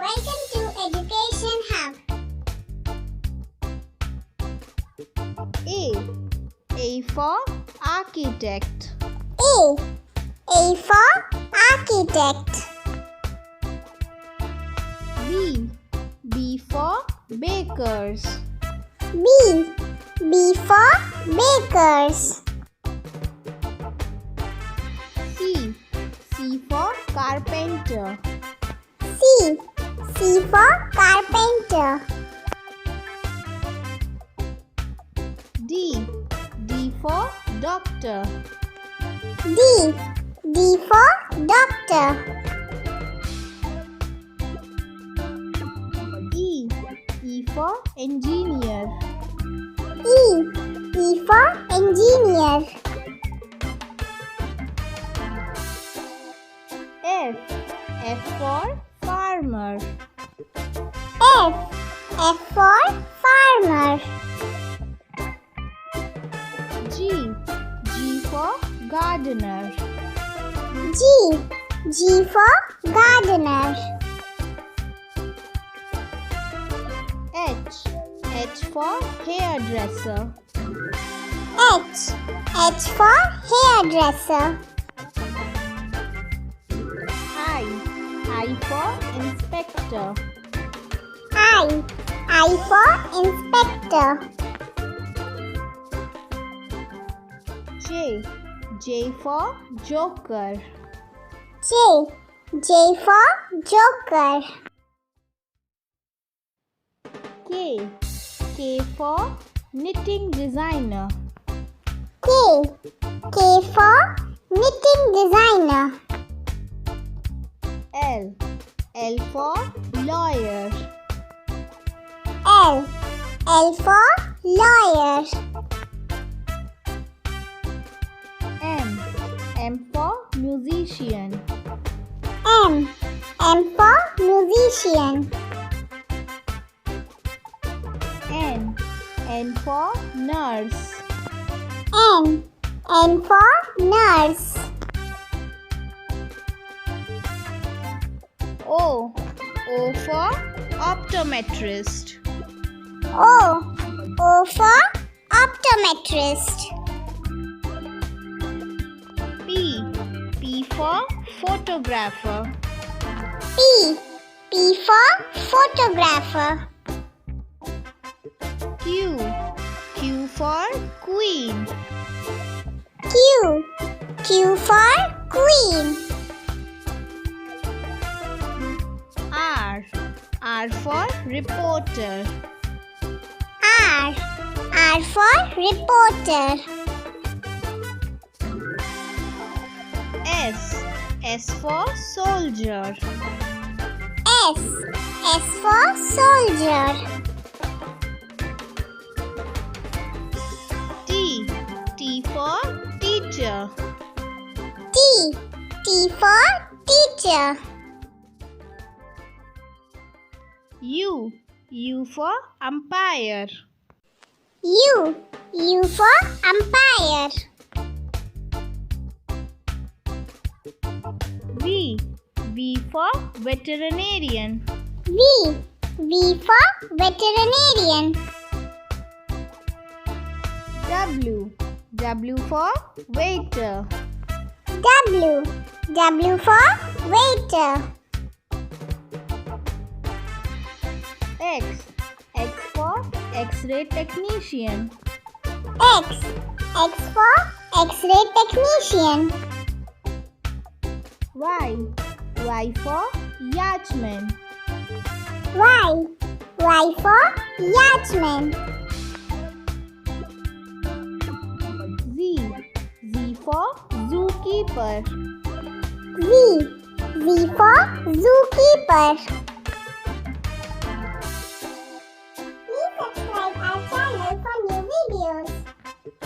Welcome to Education Hub. A for architect. A for architect. B for bakers. B for bakers. C for carpenter. C for carpenter. D for doctor. D for doctor. E for engineer. E for engineer. F for farmer. F for farmer. G for gardener. G for gardener. H for hairdresser. H for hairdresser. I for inspector. I for inspector. J for joker. J for joker. K for knitting designer. K for knitting designer. L for lawyer. L for lawyer. M for musician. M for musician. N for nurse. N for nurse. O for optometrist. O for optometrist. P for photographer. P for photographer. Q for queen. Q for queen. R for reporter. R for reporter. S for soldier. S for soldier. T for teacher. T for teacher. U for umpire. U for umpire. V for veterinarian. V for veterinarian. W for waiter. W for waiter. X for X-ray technician. X for X-ray technician. Y for YACHTSMAN. Y for YACHTSMAN. Z for zookeeper. Z for zookeeper.